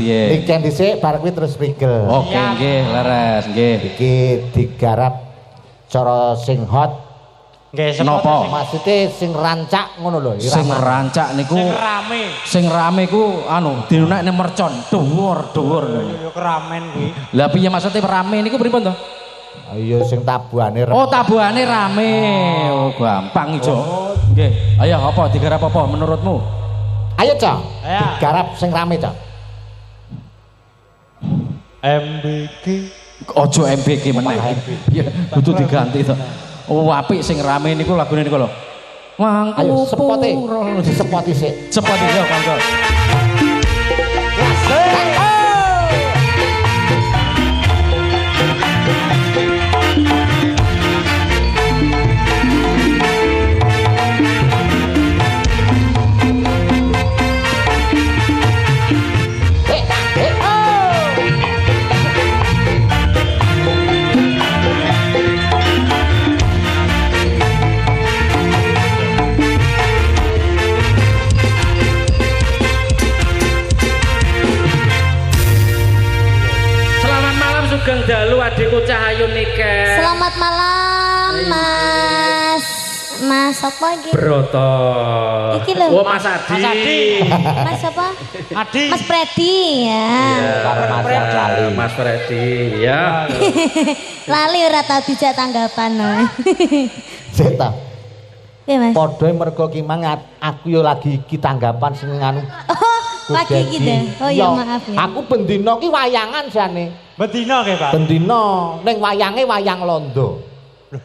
Piye? Iken dhisik bar kuwi terus prigel. Oke, nggih, leres, nggih. Iki digarap cara sing hot. Nggih, Napa? Maksudnya sing rancak ngono lho, Sing rancak niku sing rame. Sing rame ku anu dinunekne mercon, dhuwur-dhuwur. Yo keramen kuwi. Lah piye maksudnya rame niku pripun to? Ayo sing tabuhane Oh, tabuhane rame. Oh, gampang ijo. Nggih. Ayo apa digarap apa menurutmu? Ayo, Cok. Ayo. Digarap sing rame, Cok. MBG. Ojo MBG meneh. Ya, kudu diganti to. Oh, apik sing rame niku lagune niku lho. Mangku. Ayo sepote. Disepot dhisik. Sepot iki kanca. Sugeng dalu adikku Cahayu Niken. Selamat malam, Mas. Mas apa iki? Broto. Iki lho. Oh, Mas Adi. Mas apa? Adi. Mas Freddy ya. Karo Mas Lali. Mas Freddy ya. Lali ora tau dijak tanggapan. Sik ta. Iya, Mas. Padha mergo ki mang aku yo lagi iki tanggapan sing anu. Oh, lagi iki deh. Oh ya maaf ya. Aku bendina ki wayangan jane. Bedino nggih, Pak. Bendina ning wayange wayang londo.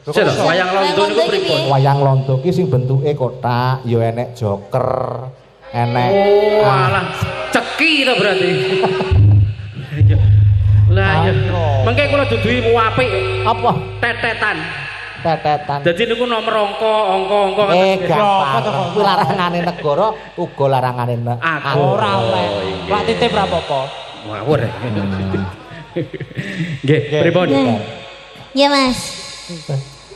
Sik lho, wayang londo niku pripun? Wayang londo ki sing bentuke kotak, yo enek joker, enek Oh, alah ceki to berarti. Lah ya. Mengke kula duduhi apik apa? tetetan. Tetetan. Dadi niku nomor angka-angka Gampang. Kuwi larangane negara, uga larangane aku. Ora oleh. Pak titip ra apa-apa. Ngawur. Nggih, pripun? Ya, Mas.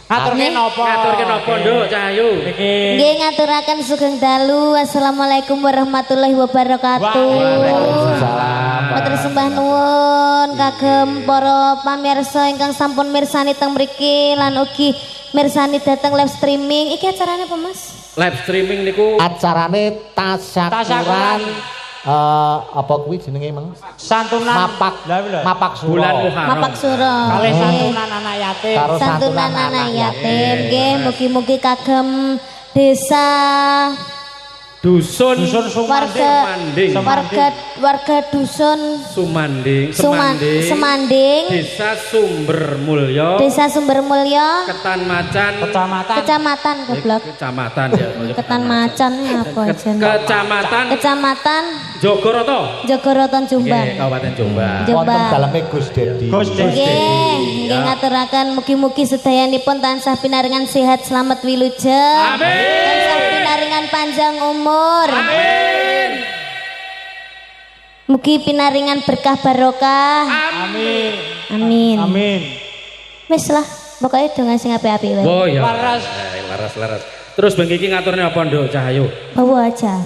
Ngaturke napa? Ngaturke napa, Nduk Cahayu? Nggih ngaturaken sugeng dalu. Assalamualaikum warahmatullahi wabarakatuh. Waalaikumsalam. Matur sembah nuwun kagem para pamirsa ingkang sampun mirsani teng mriki lan ugi mirsani dateng live streaming. Iki acarane apa, Mas? Live streaming niku Acarane tasyakuran apa kuwi jenenge Mang? Santunan Mapak Suro. bulan Muharram. Mapak Suro. Kalih santunan anak yatim. Karo Santunan anak yatim. Nggih mugi-mugi kagem desa Dusun warga warga dusun Sumanding Semanding Sumber Mulya Desa Sumber Mulya Ketan Macan Kecamatan goblok Kecamatan ya Ketan Macan apa aja Kecamatan Jogoroto Jombang Kabupaten Jombang Wonten daleme Gus Dedi. Nggih ngaturaken mugi-mugi sedayanipun tansah pinaringan sehat selamat wilujeng tansah pinaringan panjang umur Amin. Mugi pinaringan berkah barokah. Amin. Wis lah, pokoknya donga sing apik-apik wae. Oh ya. Laras. Terus bengi iki ngaturne apa, Nduk Cahayu? Bawa aja.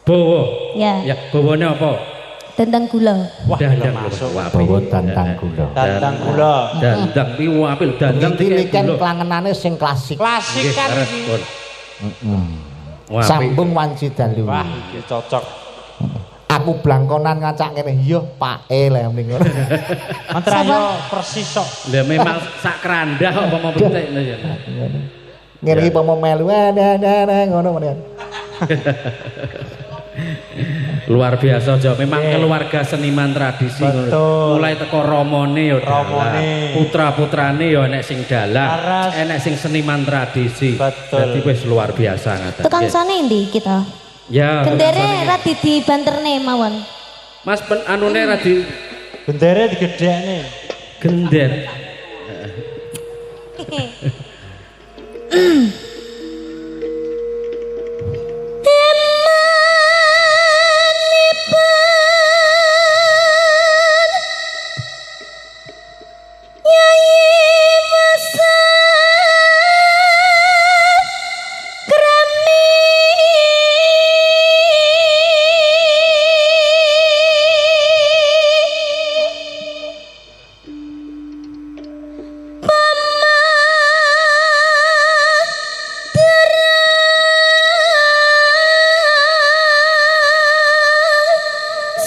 Bawa. Ya. Ya, bawane apa? Dendang gula. Dandang Bawa dandang gula. Dandang gula. Dandang ki apik lho, dandang Iki kan klangenane sing klasik. Klasik kan iki. Sambung wanci dalu. Wah, iki cocok. Aku blangkonan ngacak ngene, iya pake lah mending ngono. Mantrayo persis sok. Lah memang sak kerandah apa mau penting ya. Ngene iki pomo melu ngono men. Luar biasa Jo, memang keluarga seniman tradisi ngono. Mulai teko romone ya dalang, putra-putrane ya enek sing dalang, enek sing seniman tradisi. Dadi wis luar biasa ngaten. Tukang sane ndi kita? Ya. Gendere ra dibanterne mawon. Mas anune ra di Bendere digedhekne. gender.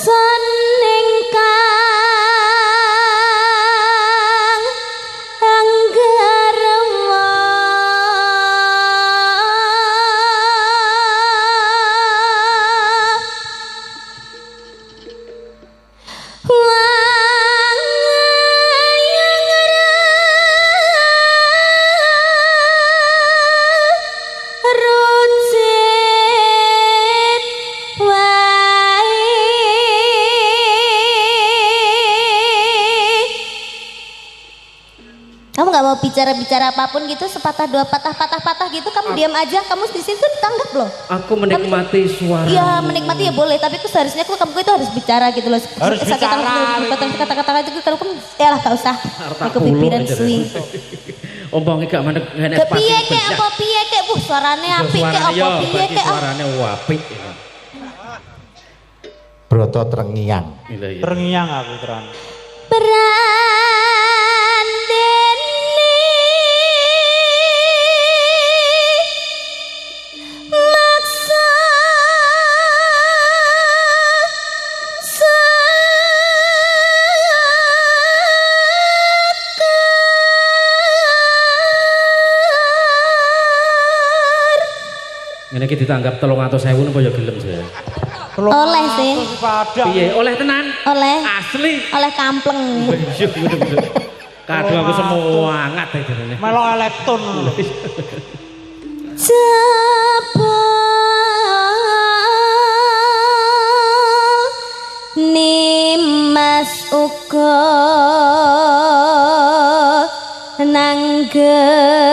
Sun ingkang anggarwa kamu nggak mau bicara-bicara apapun gitu, sepatah dua patah gitu, kamu diam aja, kamu di situ ditanggap loh. Aku menikmati suara. Iya menikmati ya boleh, tapi aku seharusnya kamu itu harus bicara gitu loh. Harus bicara. Kata-kata itu kalau kamu ya lah gak usah. Aku pikiran suwi. Omongnya gak mana enek spasi. Kepiye kek apa piye kek, suarane apik kek apa piye kek. Suarane apik. Broto Terngiang. Terngiang aku teran. Ini kita ditanggap 300.000 napa ya gelem saya. Oleh sih. Piye? Oleh tenan? Oleh. Asli. Oleh kampleng. Kado aku semua angat aja ini. Melok elektron lho. Coba nimas uga nanggepi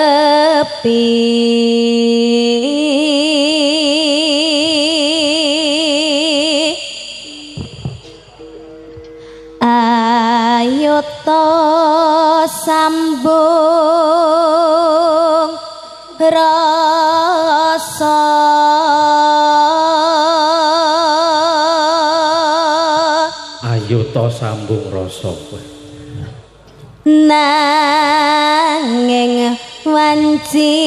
ayoto sambung rasa ayoto sambung rasa nanging wanci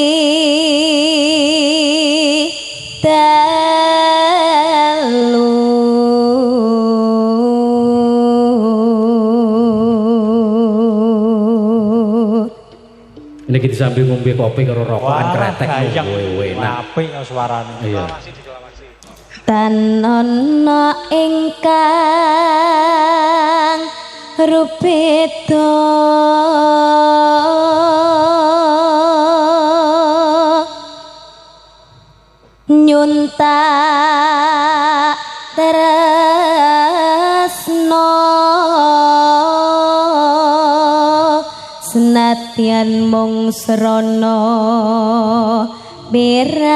dalu ini kita sambil ngombe kopi karo rokokan kretek enak apik suarane. Iya. Tan ana ingkang rupeda nyuntak tresno senadyan mung srana piranti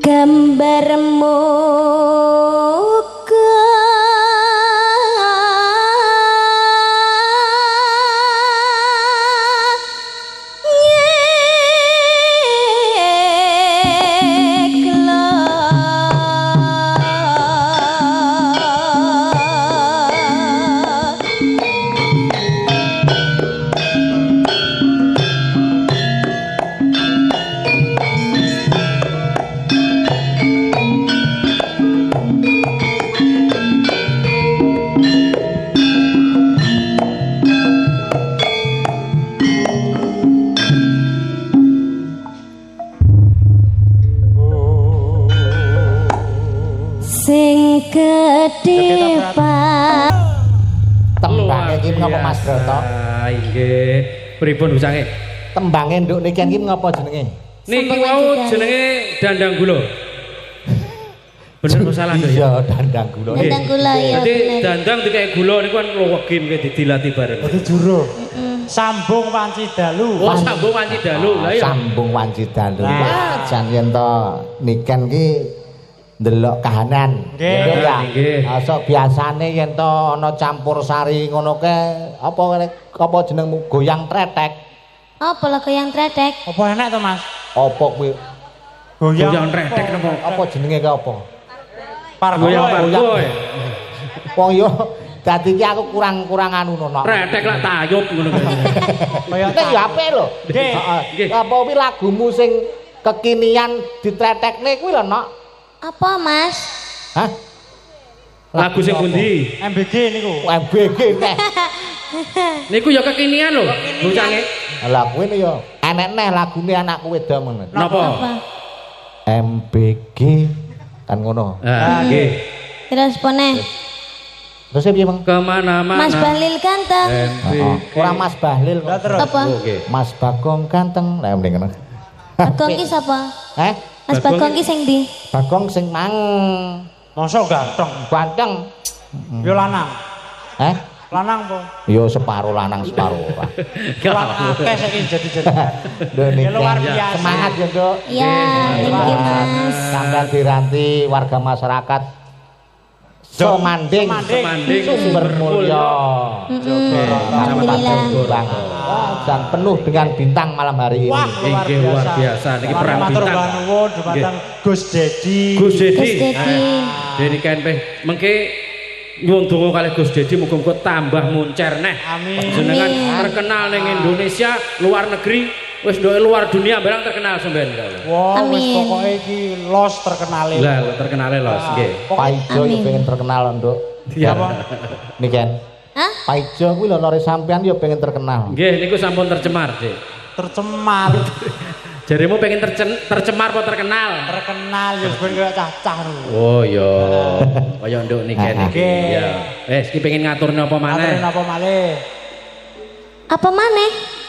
gambarmu Tembange iki ngapa Mas Broto? Nggih. Pripun usange? Tembange nduk niki iki ngapa jenenge? Niki wau jenenge dandang gula. Bener kok salah ya? Iya, dandang gula. Dandang gula ya. Jadi dandang dikek gula niku kan lowegi nggih didilati bareng. Itu juro. Sambung wanci dalu. Oh, sambung wanci dalu. Lah iya. Sambung wanci dalu. Jan yen to niken ki ndelok kahanan. Nggih. Nggih. Asok biasane yen to ana campur sari ngono ke apa jeneng goyang tretek. Apa lah goyang tretek? Apa enak to, Mas? Apa kuwi? Goyang tretek napa? Apa jenenge ke apa? Pargoyang. Wong yo Dadi iki aku kurang anu nono. Retek lak tayub ngono kuwi. Nek ya apik lho. Heeh. Apa kuwi lagumu sing kekinian ditretekne kuwi lho, Nok? Apa, Mas? Hah? Lagu sing pundi? MBG niku. MBG neh. Niku ya kekinian lho, bocange. Lah kuwi ya enek neh lagune anakku wedok ngono. Napa? MBG kan ngono. Ah, nggih. Terus pone. Terus piye, Bang? Kemana-mana. Mas Bahlil ganteng. Kurang Mas Bahlil. Apa? Mas Bagong ganteng. Lah mending ngono. Bagong ki sapa? Mas Bagong ki sing ndi? Bagong sing mang. Mosok ganteng. Ganteng. Yo lanang. Lanang po. Yo separuh lanang separuh ora. Akeh saiki jadi. Luar biasa. Semangat ya, Nduk. Iya, thank you, Mas. Sampeyan diranti warga masyarakat Semanding sumber mulya. Alhamdulillah. Dan penuh dengan bintang malam hari ini. Wah, luar biasa. Niki perang bintang. Matur nuwun dumateng Gus Dedi. Gus Dedi. Dedi kan mengke nyuwun donga kalih Gus Dedi muga-muga tambah muncer neh. Amin. Jenengan terkenal ning Indonesia, luar negeri. Wis ndoke luar dunia barang terkenal sampean. Wah, wis pokoke iki los terkenale. Lah, terkenale los, nggih. Paijo yo pengen terkenal, Nduk. Iya. Niken. Hah? Paijo kuwi lho lore sampean yo pengen terkenal. Nggih, niku sampun tercemar, Dik. Tercemar. Jarimu pengen tercemar apa terkenal? Terkenal yo ben kaya cacah lho. Oh iya. Kaya Nduk Niken iki. Iya. Wis iki pengen ngaturne apa maneh? Ngaturne apa malih? Apa maneh?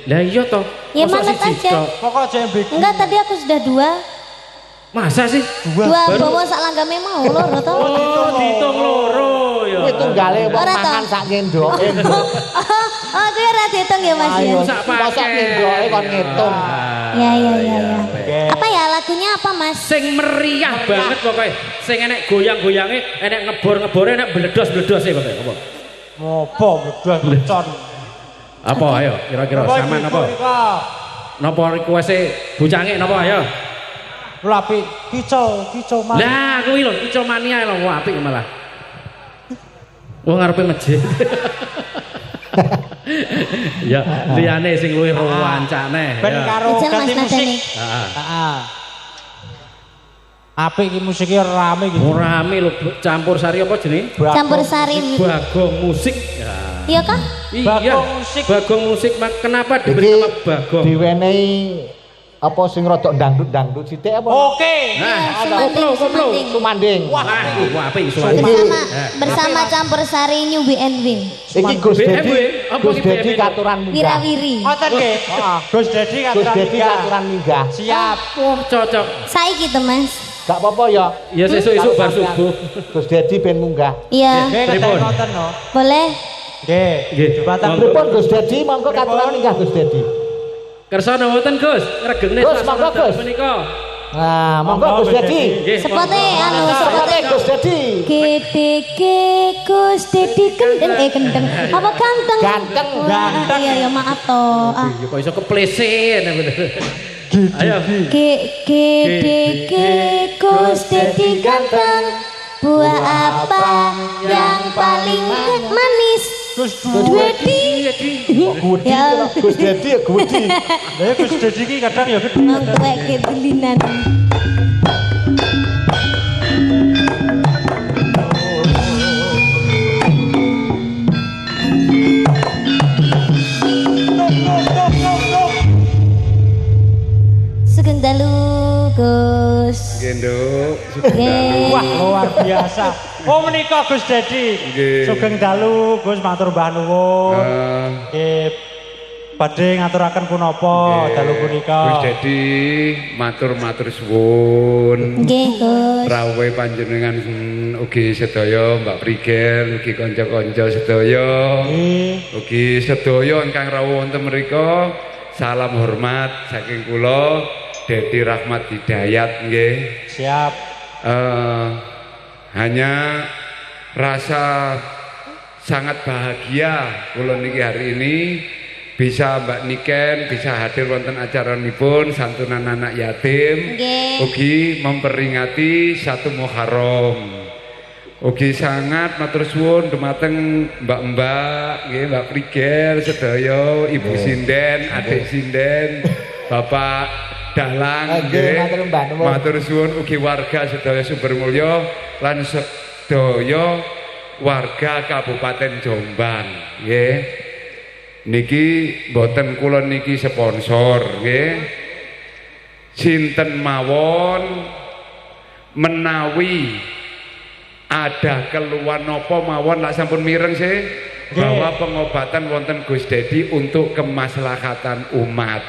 Lah iya toh. Ya manet aja. Pokok aja MBG. Enggak, tadi aku sudah 2. Masa sih? Dua bawa sak langgame mau loro to. Oh, diitung loro ya. Kuwi tunggale wong mangan sak ngendoke. Oh, kuwi ora diitung ya, Mas ya. Sak pakai ngendoke kon ngitung. Ya. Apa ya lagunya apa, Mas? Sing meriah banget pokoknya. Sing enek goyang-goyange, enek ngebor-ngebore, enek bledos-bledose pokoknya. Apa? Ngopo bledos becon. Apa ayo kira-kira sama napa? Napa request-e bocange napa ayo? Lha apik kicau malah. Lah kuwi lho kicau mania lho apik malah. Wong ngarepe masjid. Ya liyane sing luwih rawancane. Ben karo ganti musik. Heeh. Apik iki musike rame iki. Rame lho campur sari apa jenenge? Campur sari. Bagong musik. Iya kah? Iya. Bagong musik. Kenapa diberi nama Bagong? Diwenehi apa sing rada dangdut sithik apa? Oke. Nah, koplo. Sumanding. Wah, apik suara. Bersama campur sari New BNW. Iki Gus Dedi katuran munggah. Wirawiri. Ngoten nggih. Gus Dedi katuran munggah. Siap. Wah, cocok. Saiki to, Mas. Gak apa-apa ya. Ya sesuk bar subuh. Gus Dedi ben munggah. Iya. Nggih, ngoten no. Boleh. Nggih. Pripun Gus Dedi monggo katuran munggah Gus Dedi. Kersane wonten Gus, ngregegne suasana menika. Nah, monggo Gus Dedi. Sepote Gus Dedi. Gedege Gus Dedi kendeng. Apa ganteng? Ganteng. Iya, maaf toh. Ya kok iso keplesen. Ayo. Gedege Gus Dedi ganteng. Buah apa yang paling manis? Gus Dedi. Ya, Gus Dedi ya Gudi. Lah Gus Dedi iki kadang ya gedhe. Mang tuwek kedelinan. Sugeng dalu, Gus. Genduk. Wah, luar biasa. Oh menika Gus Dedi. Sugeng dalu Gus matur mbah nuwun. Nggih. Badhe ngaturaken punapa dalu punika. Gus Dedi matur suwun. Nggih, Gus. Rawuhe panjenengan ugi sedaya Mbak Prigel, ugi kanca-kanca sedaya. Ugi sedaya ingkang rawuh wonten mriku. Salam hormat saking kula Dedi Rahmat Hidayat nggih. Siap. Hanya rasa sangat bahagia kula niki hari ini bisa Mbak Niken bisa hadir wonten acaranipun santunan anak yatim. Nggih. Ugi memperingati 1 Muharram. Ugi sangat matur suwun dumateng mbak-mbak nggih, Mbak Prigel sedaya, Ibu Sinden, Adik Sinden, Bapak Dalang nggih. Matur suwun ugi warga sedaya Sumbermulya lan sedaya warga Kabupaten Jombang nggih. Niki mboten kula niki sponsor nggih. Sinten mawon menawi ada keluhan napa mawon lak sampun mireng sih bahwa pengobatan wonten Gus Dedi untuk kemaslahatan umat.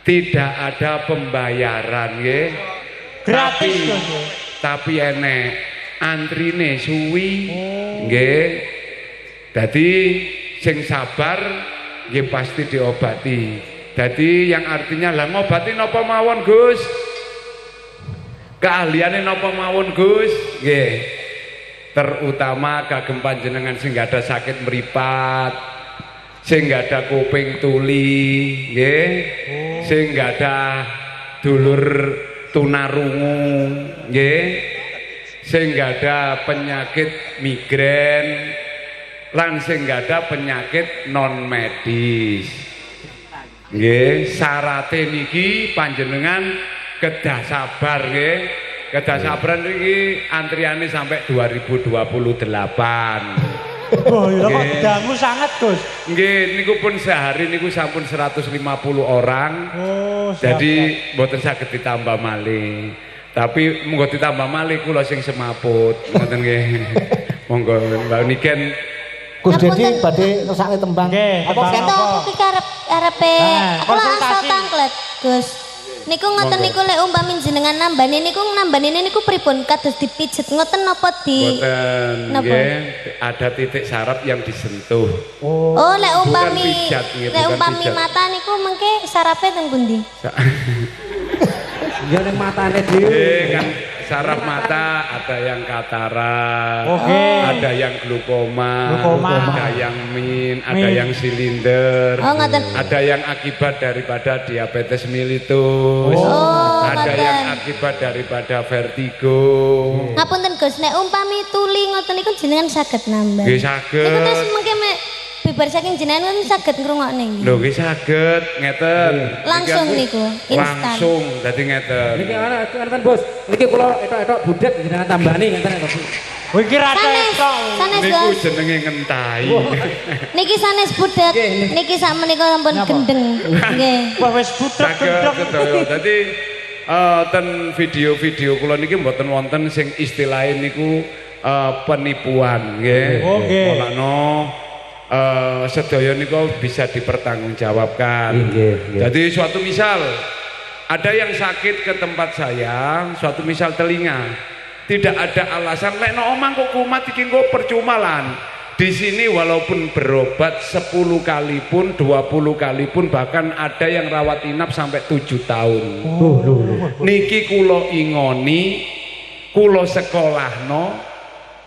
Tidak ada pembayaran nggih. Gratis tapi enek antrine suwi nggih. Dadi sing sabar nggih pasti diobati. Dadi yang artinya lah ngobati napa mawon Gus? Keahliane napa mawon Gus? Nggih. Terutama kagem panjenengan sing ada sakit meripat, sing ada kuping tuli, nggih. Sing ada dulur tunarungu, nggih. Sing ada penyakit migrain, lan sing ada penyakit non medis. Nggih, syarate niki panjenengan kedah sabar nggih. Kedah sabaran iki antriane sampai 2028. Oh, ya kok dangu sangat, Gus. Nggih, niku pun sehari niku sampun 150 orang. Oh, jadi mboten saged ditambah malih. Tapi monggo ditambah malih kula sing semaput. Ngoten nggih. Monggo Mbak Niken Gus Dedi badhe ngersake tembang. Apa Seto aku ki arepe aku asal tangklet, Gus. Niku ngoten niku lek umpami jenengan nambani niku pripun kados dipijet ngoten napa di Mboten nggih, ada titik saraf yang disentuh. Oh, lek umpami mata niku mengke sarape teng pundi? Ya ning matane dhewe. Kan saraf mata ada yang katarak, ada yang glukoma, ada yang min, ada yang silinder, ada yang akibat daripada diabetes mellitus, ada yang akibat daripada vertigo. Ngapunten Gus, nek umpami tuli ngoten niku jenengan saged nambah. Nggih saged. Niku terus mengke bibar saking jenengan kan saged ngrungokne nggih. Lho nggih saged ngeten. Langsung niku, instan. Langsung dadi ngeten. Niki ana Bos. Niki kula etok-etok budhet jenengan tambani ngeten to. Oh iki rada etok. Sanes niku Bos. jenenge ngentahi. Niki sanes budhet. Niki sak menika sampun gendeng. Nggih. Wah wis budhet gendeng. Dadi ten video-video kula niki mboten wonten sing istilahé niku penipuan nggih. Mulane sedaya niku bisa dipertanggungjawabkan. Jadi suatu misal ada yang sakit ke tempat saya, suatu misal telinga, tidak ada alasan lek no omang kok kumat iki engko percuma lan. Di sini walaupun berobat 10 kali pun, 20 kali pun, bahkan ada yang rawat inap sampai 7 tahun. Niki kula ingoni, kula sekolahno,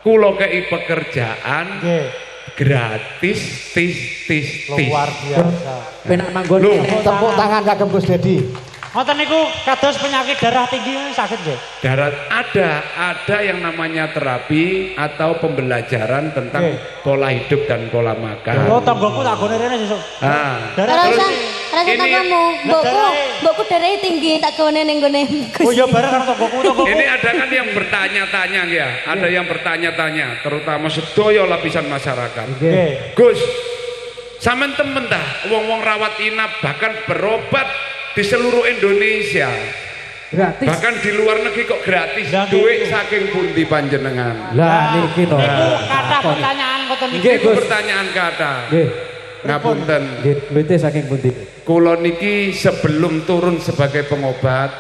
kula kei pekerjaan. Gratis tis luar biasa. Penak manggon tepuk tangan kagem Gus Dedi. Ngoten niku kados penyakit darah tinggi sakit nggih. Darah ada yang namanya terapi atau pembelajaran tentang pola hidup dan pola makan. Oh, tanggoku tak gone rene sesuk. Darah rasa tanggomu, mbokku darahnya tinggi tak gone ning gone. Oh ya bareng karo tanggoku. Ini ada kan yang bertanya-tanya ya, ada yang bertanya-tanya, terutama sedaya lapisan masyarakat. Gus, sampean temen dah wong-wong rawat inap bahkan berobat di seluruh Indonesia gratis, bahkan di luar negeri kok gratis. Duit saking pundi panjenengan? Lah niki to. Niku kata pertanyaan ngoten niki. Pertanyaan kata. Nggih. Ngapunten. Nggih, duite saking pundi? Kula niki sebelum turun sebagai pengobat,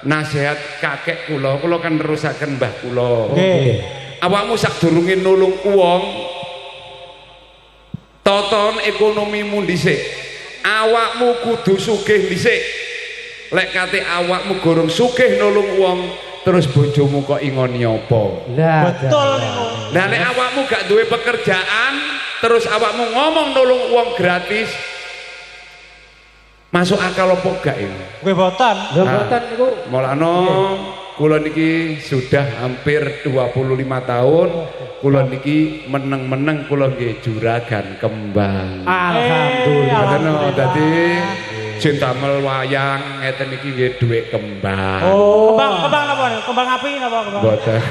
nasihat kakek kula kan nerusaken mbah kula. Nggih. Awakmu sadurunge nulung wong, toton ekonomimu dhisik. Awakmu kudu sugih dhisik. Lek kate awakmu gorong sugih nulung wong, terus bojomu kok ingoni apa? Betul niku. Lah nek awakmu gak duwe pekerjaan, terus awakmu ngomong nulung wong gratis, masuk akal apa gak ini? Kowe boten. Lho boten niku. Mulane kula niki sudah hampir 25 tahun kula niki meneng-meneng kula nggih juragan kembang. Alhamdulillah. Dadi cintamel wayang ngeten iki nggih dhuwit kembang. Oh, kembang napa? Kembang api napa kembang? Mboten.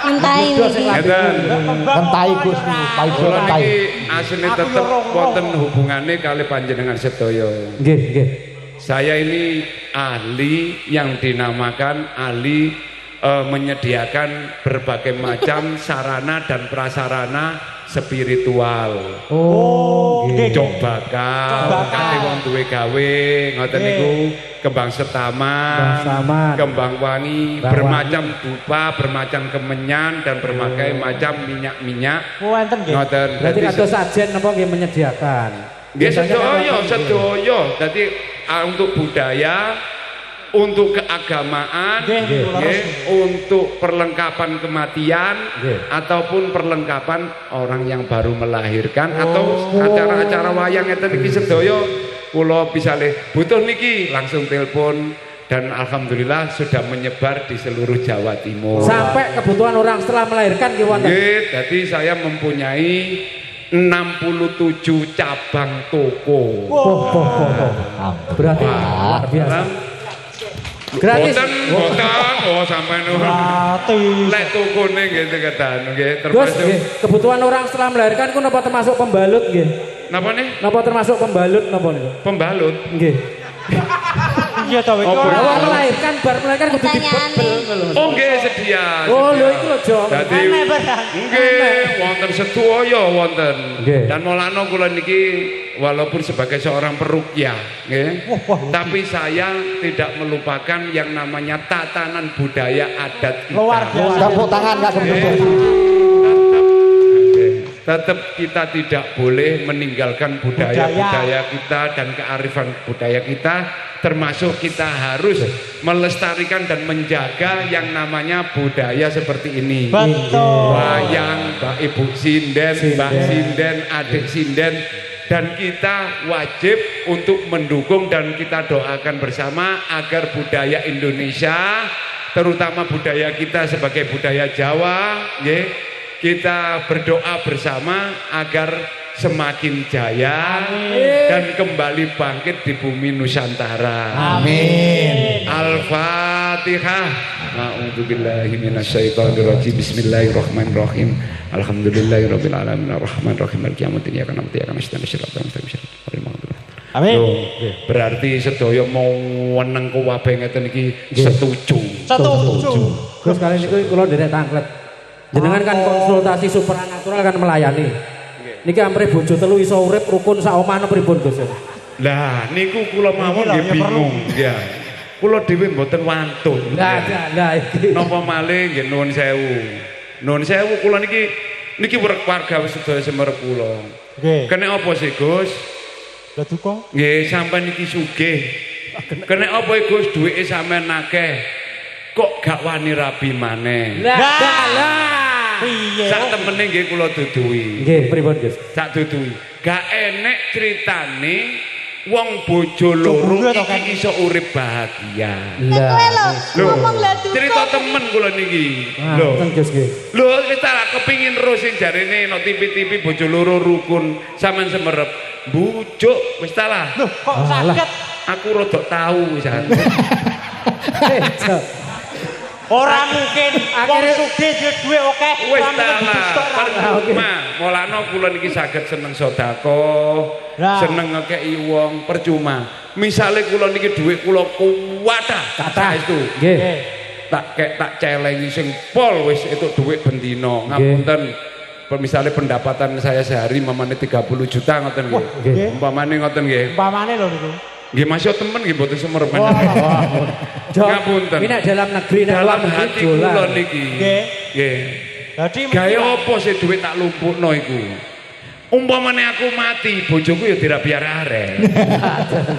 Entai Ngeten. Entai Gus niku, Kula niki asline tetep wonten hubungane kali panjenengan sedaya. Nggih, nggih. Saya ini ahli yang dinamakan ahli menyediakan berbagai macam sarana dan prasarana spiritual. Oh, Jog bakal, kate wong duwe gawe, ngoten niku kembang setama, kembang wangi, bermacam dupa, bermacam kemenyan dan berbagai macam minyak-minyak. Wonten nggih. Ngoten. Berarti kados sajen napa nggih menyediakan? Nggih sedaya. Dadi untuk budaya, untuk keagamaan, untuk perlengkapan kematian, ataupun perlengkapan orang yang baru melahirkan, atau acara-acara wayang ngeten iki sedaya kula bisa butuh niki langsung telepon. Dan alhamdulillah sudah menyebar di seluruh Jawa Timur. Sampai kebutuhan orang setelah melahirkan nggih wonten. Nggih, jadi saya mempunyai 67 cabang toko. Berarti luar biasa. Gratis. Boten, oh sampai lek tokone nggih kedan nggih termasuk kebutuhan orang setelah melahirkan ku napa termasuk pembalut nggih? Napa nih? Napa termasuk pembalut napa niku? Pembalut. Nggih. Iya to wis. Awal melahirkan bar melahirkan kudu dibebel. Oh nggih sedia. Oh lho iku lho Jo. Dadi nggih wonten sedaya wonten. Dan mulane kula niki walaupun sebagai seorang peruqyah nggih, tapi saya tidak melupakan yang namanya tatanan budaya adat kita. Luar biasa. Tepuk tangan Kak Gembong. Tetap kita tidak boleh meninggalkan budaya-budaya kita dan kearifan budaya kita, termasuk kita harus melestarikan dan menjaga yang namanya budaya seperti ini. Betul. Wayang, Mbak Ibu Sinden, Mbak Sinden, adik Sinden, dan kita wajib untuk mendukung dan kita doakan bersama agar budaya Indonesia, terutama budaya kita sebagai budaya Jawa, kita berdoa bersama agar semakin jaya dan kembali bangkit di bumi Nusantara. Amin. Al-Fatihah. A'udzubillahi minasyaitonirrajim. Bismillahirrahmanirrahim. Alhamdulillahirabbil alamin arrahmanirrahim maliki yaumiddin iyyaka na'budu wa iyyaka nasta'in ihdinas siratal mustaqim. Amin. Berarti sedaya mau weneng kabeh ngeten iki setuju. Terus kali niku kula nderek tanglet. Jenengan kan konsultasi supranatural kan melayani. Niki ampre bojo telu iso urip rukun sak omah pripun Gus? Lah niku kula mawon nggih bingung ya. Kula dhewe mboten wantun. Lah iki. Napa malih nggih nuwun sewu. Nuwun sewu kula niki warga wis sedaya semerep kula. Nggih. Kene apa sih Gus? Lah duka. Nggih sampean iki sugih. Kene apa Gus duwike sampean akeh. Kok gak wani rabi maneh? Lah. Piye? Sak temene nggih kula duduhi. Nggih, pripun Gus? Sak duduhi. Gak enek critane wong bojo loro iki iso urip bahagia. Lah. Ngomong lah duka. Cerita temen kula niki. Lho, Gus nggih. Lho wis tak kepingin terus sing jarene no TV bojo loro rukun sampean semerep. Bujuk wis ta lah. Lho, kok saged? Aku rada tahu wis. Ora mungkin wong sugih duwe akeh. Wis ta lah. Mulane kula niki saged seneng sedekah, seneng ngekeki wong percuma. Misale kula niki dhuwit kula kuwatah saestu. Nggih. Tak celengi sing pol wis entuk dhuwit bendina. Ngapunten. Misalnya pendapatan saya sehari mamane 30 juta ngoten nggih. Umpamane ngoten nggih. Umpamane lho niku. Nggih masih temen nggih mboten semerep. Ngapunten. Ini dalam negeri dalam hati kula niki. Nggih. Dadi gawe apa sih dhuwit tak lumpukno iku? Umpamane aku mati, bojoku ya dirabi arek.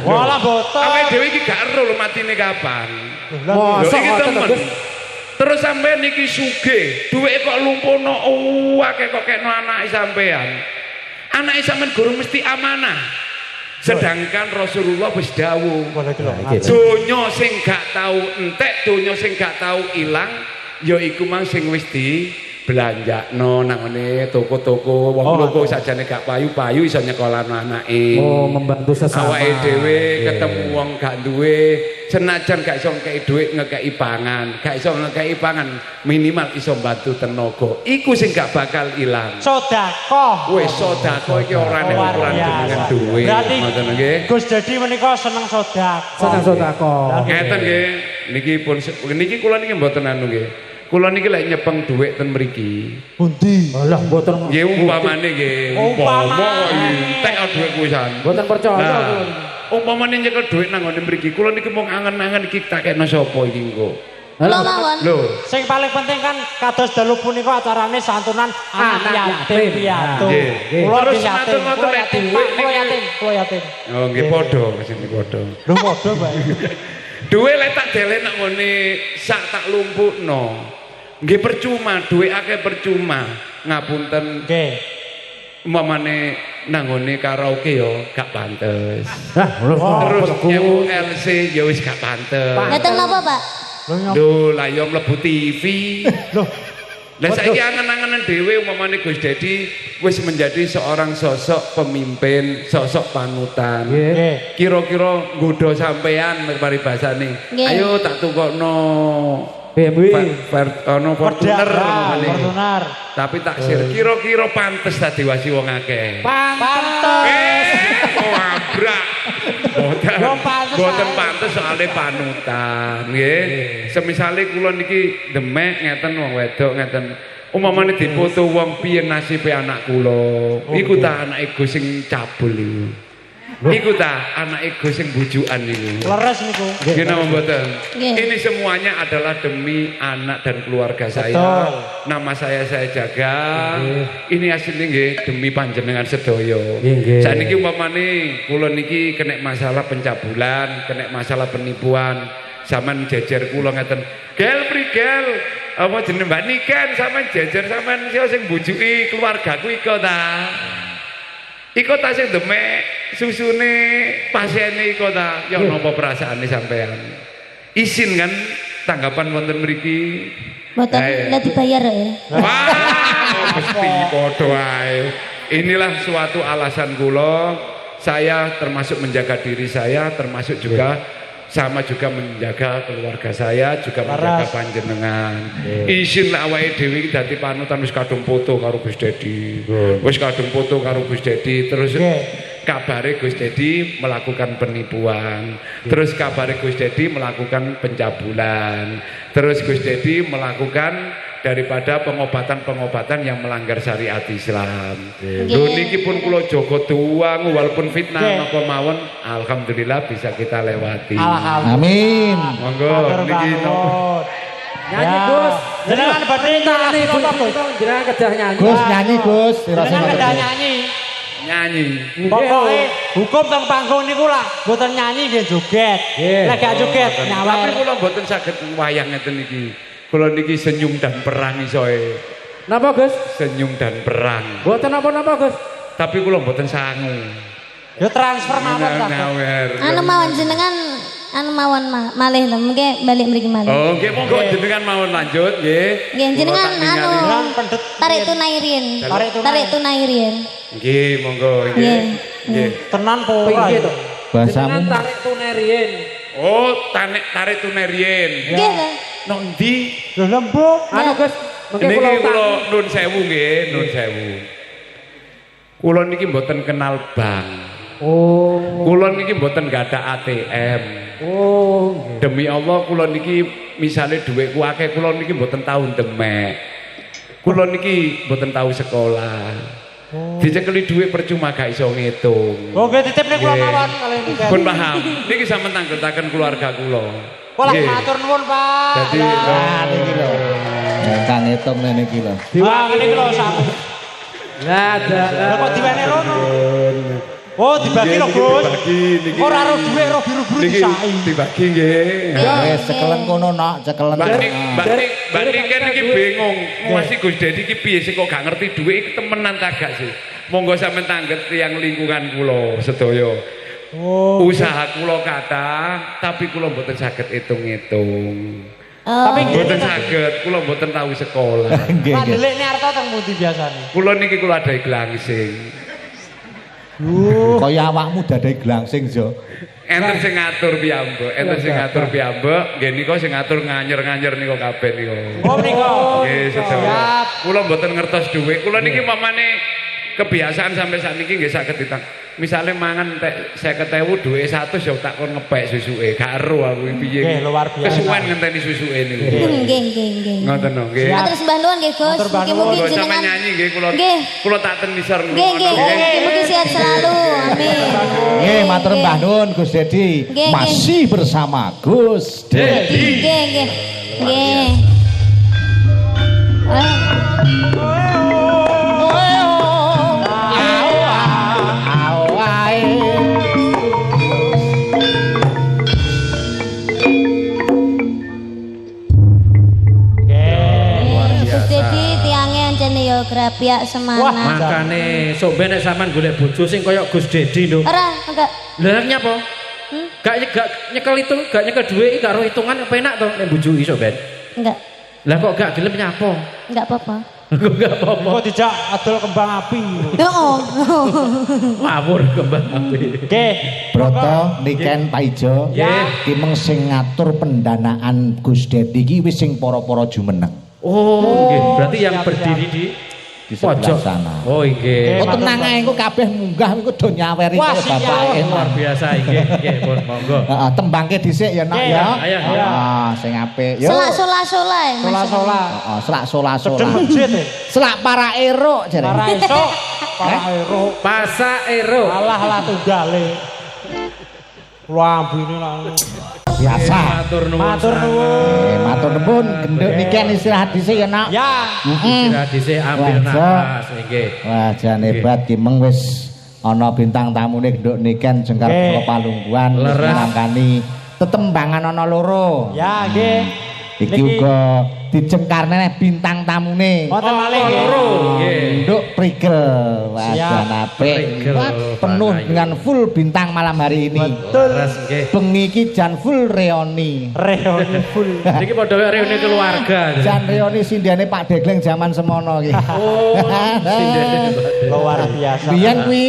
Walah boten. Awake dhewe iki gak ero lho matine kapan. Lho iki temen. Terus sampean niki sugih, dhuwit kok lumpuhno akeh kok kekno anake sampean. Anake sampean gurung mesti amanah. Sedangkan Rasulullah wis dawuh, donya sing gak tau entek, donya sing gak tau ilang, ya iku mang sing wis dibelanjakno nang ngene toko-toko. Wong loko sajane gak payu-payu iso nyekolano anake. Oh, membantu sesama. Awake dhewe ketemu wong gak duwe, senajan gak iso ngekeki dhuwit ngekeki pangan, gak iso ngekeki pangan, minimal iso bantu tenaga. Iku sing gak bakal ilang. Sedekah. Wis sedekah iki ora nek ukuran jenengan dhuwit. Berarti ngoten nggih. Gus Dedi menika seneng sedekah. Seneng sedekah. Ngeten nggih. Niki pun niki kula niki mboten anu nggih. Kula niki lek nyepeng dhuwit ten mriki. Pundi? Alah mboten Nggih umpamane nggih. Umpama kok entek dhuwit kuwisan. mboten percaya. Umpamane nyekel dhuwit nang ngene mriki, kula niki mung angen-angen iki tak kena sapa iki engko. Lho mawon. Lho, Sing paling penting kan kados dalu punika acarane santunan anak yatim piatu. Nggih. Kula Terus yatim, matur-matur kula lek yatim, dhuwit kula niki. yatim, kula yatim. Oh nggih padha kesini padha. Lho padha, Pak. Dhuwit lek tak delek nang ngene sak tak lumpukno. Nggih percuma, dhuwit akeh percuma. Ngapunten, Nggih. umpamane nang ngene karaoke ya gak pantes. Lah, Terus nyewu LC ya wis gak pantes. Dateng napa, Pak? Lho, lah ya mlebu TV. Loh, Lah saiki angen-angenen dhewe umpamane Gus Dedi wis menjadi seorang sosok pemimpin, sosok panutan. nggih. Kira-kira nggodha sampean paribasane. Nggih. Ayo tak tukokno BMW. Fortuner umpamane. Fortuner. Tapi tak sir kira-kira pantes ta diwasi wong akeh. Pantes. Abrak. Boten pantes soalnya panutan nggih. Semisale kula niki demek ngeten wong wedok ngeten. Umpamane dipoto wong piye nasibe anak kula. Iku ta anake Gus sing cabul iku. Iku ta anake Gus sing bujukan niku. Leres niku. Nggih napa mboten? Nggih. Ini semuanya adalah demi anak dan keluarga saya. Betul. Nama saya jaga. Ini asline nggih demi panjenengan sedaya. Nggih. Saniki umpamane kula niki kena masalah pencabulan, kena masalah penipuan, sampean jejer kula ngeten. Gel prigel, apa jeneng Mbak Niken sampean jejer sampean sing bujuki keluargaku iko ta. Iko ta sing demek susune pasiene iko ta. Ya napa perasaane sampean? Isin kan tanggapan wonten mriki. Mboten lah dibayar ya. Wah, mesti padha wae. Inilah suatu alasan kula saya termasuk menjaga diri saya, termasuk juga sama juga menjaga keluarga saya, juga menjaga panjenengan. Isin lah awake dhewe iki dadi panutan wis kadung foto karo Gus Dedi. Wis kadung foto karo Gus Dedi terus kabare Gus Dedi melakukan penipuan. Terus kabare Gus Dedi melakukan pencabulan. Terus Gus Dedi melakukan daripada pengobatan-pengobatan yang melanggar syariat Islam. Lho niki pun kula jaga tuang walaupun fitnah napa mawon alhamdulillah bisa kita lewati. Amin. Monggo niki napa Nyanyi Gus. Jenengan badhe nyanyi napa Gus? Jenengan kedah nyanyi. Gus nyanyi Gus. Jenengan kedah nyanyi. nyanyi. Pokoke hukum teng panggung niku lah mboten nyanyi nggih joget. Lek gak joget Tapi nyawer. kula mboten saged wayang ngeten iki. Kula niki senyum dan perang isoe. Napa Gus? Senyum dan perang. Mboten napa-napa Gus. Tapi kula mboten sangu. Yo transfer mawon ta. Nyawer. Anu mawon jenengan anu mawon malih to mengke balik mriki malih. Oh, nggih monggo jenengan mawon lanjut nggih. Nggih jenengan anu pendet tarik tunai riyen. Tarik tunai riyen. Nggih, monggo Nggih. nggih. tenan po ora. Piye to? Bahasamu Jenengan tarik tunai riyen. Oh, tarik tunai riyen. Nggih to. Nang ndi? Lho lembuk. Anu Gus, mengke Niki kula kula nun sewu nggih, nun sewu. Kula niki mboten kenal bank. Oh. Kula niki mboten gadah ATM. Oh. Demi Allah kula niki misale dhuwitku akeh kula niki mboten tau demek. Kula niki mboten tau sekolah. Dicekeli dhuwit percuma gak iso ngitung. Oh nggih titip ning kula mawon kalih niku. Pun paham. Niki sampeyan tanggetaken keluarga kula. Kula Nggih. matur nuwun Pak. Dadi niki lho. kang ngitung ngene iki lho. Wah ngene iki lho sami. Lah Lah kok diwene rono? Oh dibagi lho Gus. Ora ro dhuwit ro biru-biru niki disai. dibagi nggih. Wes cekelen kono nok, cekelen. Mbak Niken iki bingung. Masih Gus Dedi iki piye sih kok gak ngerti dhuwit iki temenan ta gak sih? Monggo sampean tangget tiyang lingkungan kula sedaya. Usaha kula kathah, tapi kula mboten saged itung-itung. Tapi mboten saged, kula mboten tahu sekolah. Pandelik ini arto teng pundi biasane? Kula niki kula adahi glangsing. Kaya awakmu dadahi glangsing jo. Enten sing ngatur piyambak, nggih nika sing ngatur nganyer-nganyer nika kabeh nika. Oh nika. Nggih, sedaya. Kula mboten ngertos dhuwit. Kula niki pamane kebiasaan sampai saat ini nggih saged ditang. Misalnya mangan tek 50.000 dhuwit 100 ya tak kon ngepek susuke. Gak ero aku piye. Nggih, luar biasa. Kesuwen ngenteni susuke niku. Nggih. Ngoten no, nggih. Matur sembah nuwun nggih, Gus. Mugi-mugi Kula jenengan sampeyan nyanyi nggih kula tak ten nisor ngono. Nggih. Mugi sehat selalu. Amin. Nggih, matur mbah nuwun Gus Dedi. Masih bersama Gus Dedi. Nggih. Grapiak semana. Wah, makane sok ben nek sampean golek bojo sing kaya Gus Dedi lho. Ora, enggak. Lah nyapa? Gak nyekel itu, gak nyekel dhuwit gak ro hitungan penak to nek bojoki sok ben. Enggak. Lah kok gak gelem nyapa? Enggak apa-apa. Enggak apa-apa. Kok dijak adol kembang api. Heeh. Ngawur kembang api. Nggih. Broto Niken Paijo. Nggih. Ki meng sing ngatur pendanaan Gus Dedi ki wis sing para-para jumeneng. Oh, nggih. Berarti yang berdiri di pojok sana. Oh, nggih. Oh tenang ae engko kabeh munggah engko do nyaweri karo bapake. Luar biasa nggih, pun monggo. Heeh, tembangke dhisik ya nak ya. Ayo. Sing apik. Yo. Selak sola. Heeh, selak sola. Masjid e. Selak para eruk jare. Para esuk, para eruk. Pasa ero. Alah tunggale. Lambene lah. Biasa. Matur nuwun. Matur nuwun, genduk Niken istirahat dhisik ya nak. Ya. Istirahat dhisik ambil nafas nggih. Wah, jan hebat ki meng wis ana bintang tamune genduk Niken Jengkar Kula Palungguan nangkani tetembangan ana loro. Ya, nggih. Iki uga dijengkarne bintang tamune. Wonten malih loro nggih. Nduk Prigel. Wah, jan apik. Penuh dengan full bintang malam hari ini. Betul. Nggih. Bengi iki jan full reoni. Reuni full. Niki padha wae reuni keluarga. Jan reoni sindiane Pak Degleng zaman semono iki. Oh, sindene. Luar biasa. Biyen kuwi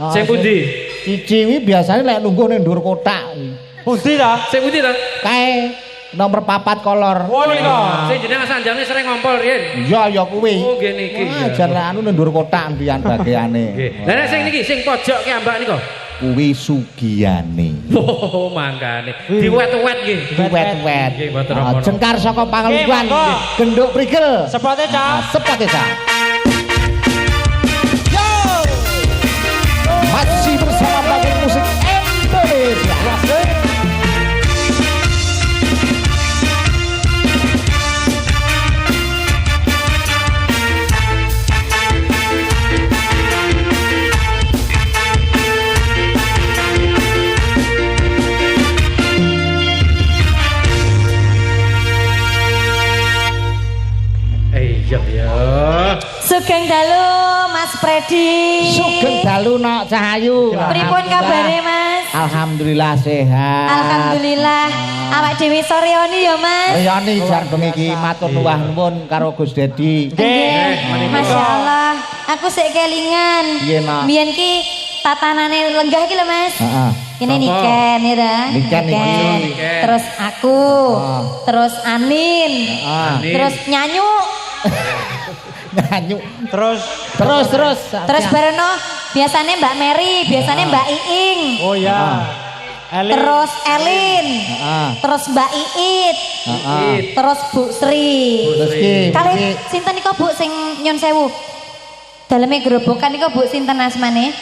Sing pundi? Cici kuwi biasane lek lungguh ning dhuwur kotak. Pundi ta? Sing pundi ta? Kae nomor 4 kolor. Oh nika. Sing jenenge sanjane sering ngompol riyen. Iya ya kuwi. Oh nggih niki. Jan lek anu ning dhuwur kotak mbiyen bagiane. Nggih. Lah nek sing niki sing pojok ki ambak nika. Kuwi Sugiyane. Oh, mangkane. Diwet-wet nggih. Wet-wet. Nggih, mboten apa. Jengkar saka Pangaluan. Genduk Prigel. Sepote Cak. Sepote Cak. Yo! Masih bersama Bagian Musik Indonesia. Sugeng dalu Mas Predi. Sugeng dalu Nok Cahayu. Pripun kabare Mas? Alhamdulillah sehat. Alhamdulillah. Awak dhewe soreoni ya Mas. Riyani jan bengi iki matur nuwun karo Gus Dedi. Nggih. Masyaallah. Aku sik kelingan. Piye Nok? Biyen ki tatanane lenggah iki lho Mas. Heeh. Kene Niken ya ta? Niken iki. Terus aku. Terus Anin. Terus Nyanyu. Nyanyu. Terus Terus bareno biasanya Mbak Mary, biasanya Mbak Iing. oh ya. Elin. Terus Elin. Terus Mbak Iit. Terus Bu Sri. Terus ki. Kali sinten niku Bu sing nyun sewu? Daleme gerobokan niku Bu sinten asmane?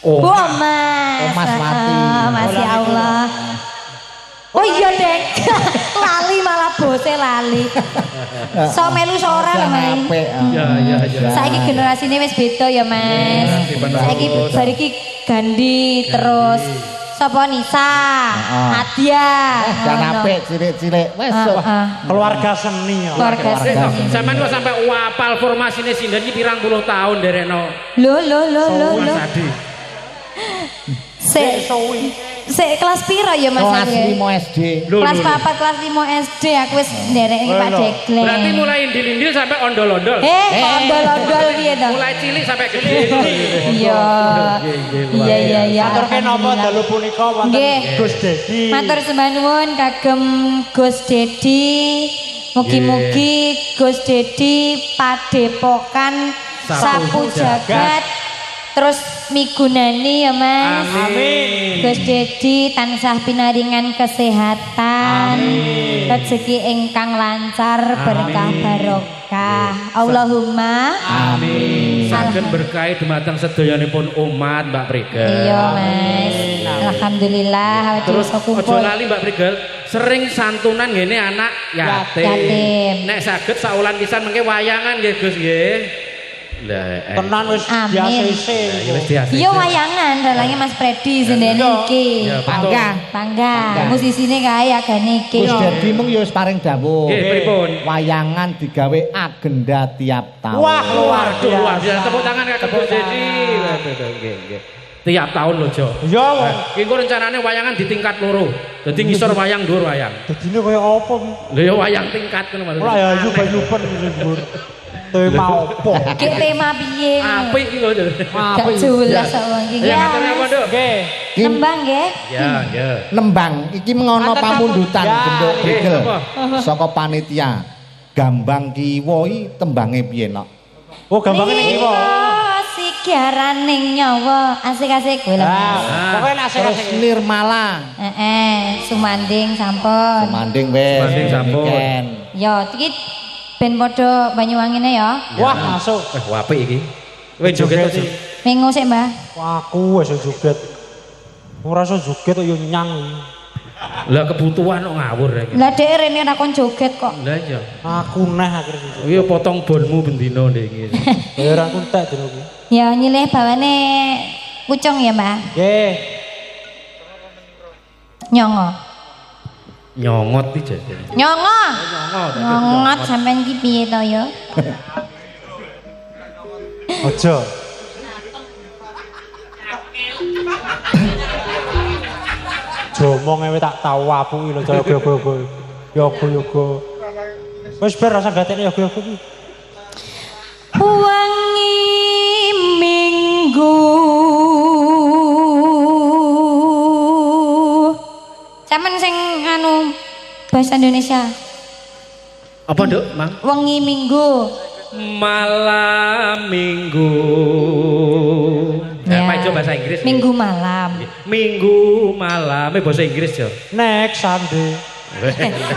Bu Mas. Mas Wati. Masya Allah. Oh iya Dek. Lali malah bose lali. So melu sora lho Mas. Ya. Saiki generasine wis beda ya Mas. Saiki bariki Gandhi terus sapa Nisa, Adia. Jan apik cilik-cilik. Wes Keluarga seni ya. Keluarga seni. Sampeyan kok sampai apal formasine sinten iki pirang puluh tahun derekno. Lho. Mas Adi. Sik kelas piro ya Mas? Kelas 5 SD. Kelas 4 kelas 5 SD aku wis nderek iki Pak Degleng. Berarti mulai indil-indil sampai ondol-ondol. Ondol-ondol piye to? Mulai cilik sampai gede. Iya. Iya. Aturke napa dalu punika wonten Gus Dedi. Matur sembah nuwun kagem Gus Dedi. Mugi-mugi Gus Dedi padepokan sapu jagat terus migunani ya Mas. Amin. Gus Dedi tansah pinaringan kesehatan, rezeki ingkang lancar, berkah barokah. Allahumma Amin. Saged berkahi dumateng sedayanipun umat Mbak Prigel. Iya Mas. Alhamdulillah Terus kumpul. aja lali Mbak Prigel, sering santunan ngene anak yatim. Nek saged saulan pisan mengke wayangan nggih Gus nggih. Lah Tenan wis biasa isih. Iya wayangan dalange Mas Predi sendene iki. Bangga. Musisine kae agane iki. Gus Dedi mung ya wis paring dawuh. Nggih pripun? Wayangan digawe agenda tiap tahun. Wah, luar biasa. Tepuk tangan kagem Gus Dedi. Nggih. Tiap tahun lho, Jo. Iya. Iki engko rencanane wayangan di tingkat loro. Dadi ngisor wayang, dhuwur wayang. Dadine kaya apa? Lha ya wayang tingkat ngono maksudnya. Ora ya yuban-yuban dhuwur. Tema opo? Ki tema piye? Apik iki lho. Gak jelas kok iki. Ya ngaten apa, Nduk? Nggih. Nembang nggih. Ya. Nembang iki mengono pamundutan genduk Prigel saka panitia. Gambang kiwa iki tembange piye nok? Oh, gampange ning kiwa. Sigaraning nyawa asik-asik kowe lho. Pokoke nek Terus Nirmala. Sumanding sampun. Semanding wis. Semanding sampun. Weekend. Ya, iki ben padha Banyuwangine ya. Wah, masuk. Wah, apik iki. Kowe joget to, Jo? Minggu sik, Mbah. Aku wis joget. Ora iso joget kok yo nyang. Lah kebutuhan kok ngawur iki. Lah dhek rene ora kon joget kok. Lah iya. Aku neh akhirnya. Iya potong bonmu bendino ndek iki. Ya ora kuntek dino iki. Ya nyilih bawane pucung ya, Mbah. Nggih. Nyongo. Nyongot iki jajane. Nyongo. Nyongot sampean iki piye to ya? Aja. Jomong ewe tak tau apuki lho yoga-yoga. Yoga-yoga. Wis bar rasa gatekne yoga-yoga iki. Wangi Minggu. Sampeyan sing anu bahasa Indonesia. Apa, Nduk, Mang? Wengi Minggu. Malam Minggu. Ya. Apa itu bahasa Inggris? Minggu malam. Minggu malam. Bahasa Inggris, Jo. Next Sunday.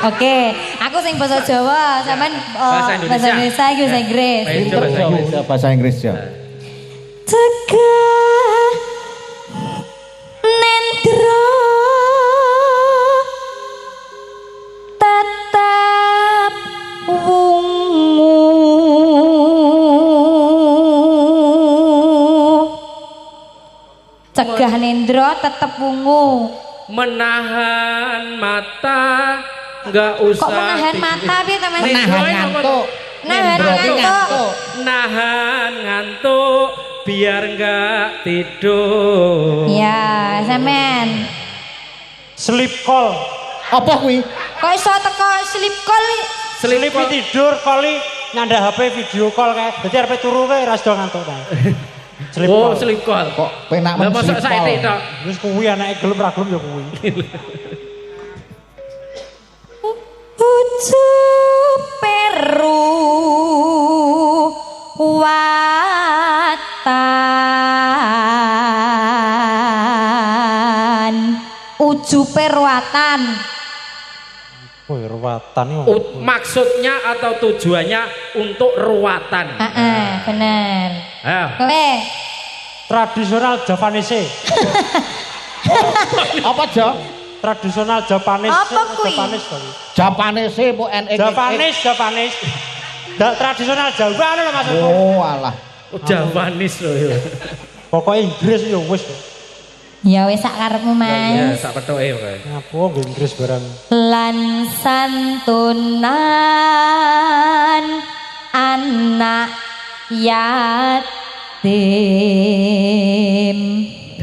Oke, aku sing basa Jawa, sampean Bahasa Indonesia. Bahasa Indonesia iki bahasa Inggris. Ayo, coba bahasa Inggris. Bahasa Inggris ya. Tegah nendra tetap wungu cegah nendra tetep wungu Menahan mata enggak usah. kok menahan mata piye to Mas? Menahan ngantuk. Nahan ngantuk. Nahan ngantuk biar enggak tidur. Ya, sampean. Sleep call. Apa kuwi? Kok iso teko sleep call? Sleep tidur kali nyandak HP video call kae. Dadi arep turu kae ra sedo ngantuk ta. Sleep Oh, call. sleep call. Kok penak Lah men mosok sleep saiki call? tok. Wis kuwi anake gelem ra gelem ya kuwi. Ucup peru watan. Ucup perwatan. Oh, ruwatan iki. Maksudnya atau tujuannya untuk ruwatan. Bener. Ayo. Kowe Tradisional Japanese. Apa Jo? Tradisional Japanese. Apa kuwi? Japanese kali. Japanese bu NX. Japanese. Tradisional Jawa lho maksudku. Oh alah. Javanis loh ya. Pokoknya Inggris ya wis. ya wis sak karepmu Ya, Mas. sak pethoke kae. Ngapa nggo Inggris barang. Lan santunan anak yatim.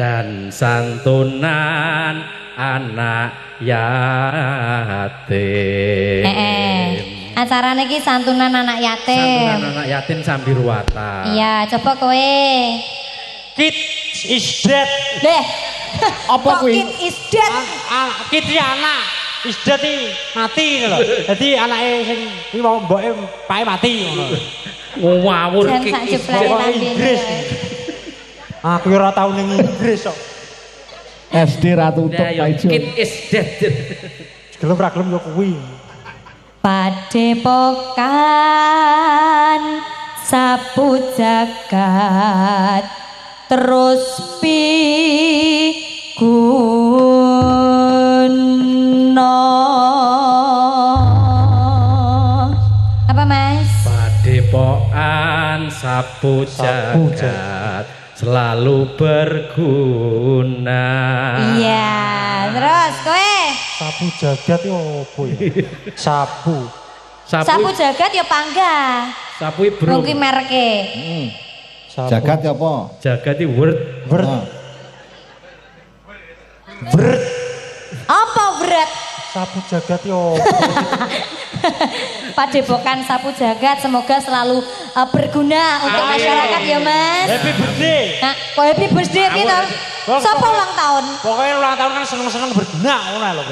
dan santunan anak yatim. Acarane iki santunan anak yatim. Santunan anak yatim Sambiruwata. Iya, coba kowe. Kids is dead. Deh. Apa kuwi? Kid is dead. Kids iki anak. Is dead iki mati ngono lho. Dadi anake sing kuwi mau mboke pae mati ngono. Ngawur Jan Kid sak is jeblake dead. nang Inggris. Aku ora tau ning Inggris kok. SD ra tutup Ya, Pak Ijo. Kid is dead. Gelem ra gelem yo kuwi. Padepokan sapu jagat terus piguno. Apa Mas? Padepokan sapu jagat selalu berguna. Iya, terus kowe Sapu jagat yo opo ya? Sapu. sapu jagat ya pangga. Sapu bro. Mungkin mereke. Sapu. Jagat ya apa? Jagat iki word. Ber. Ah. Apa berat? Sapu jagat yo. Padepokan sapu jagat semoga selalu berguna untuk masyarakat ya Mas. Happy birthday. Nah, kok happy birthday kita? Sapa ulang tahun? Pokoknya ulang tahun kan seneng-seneng berguna ngono lho.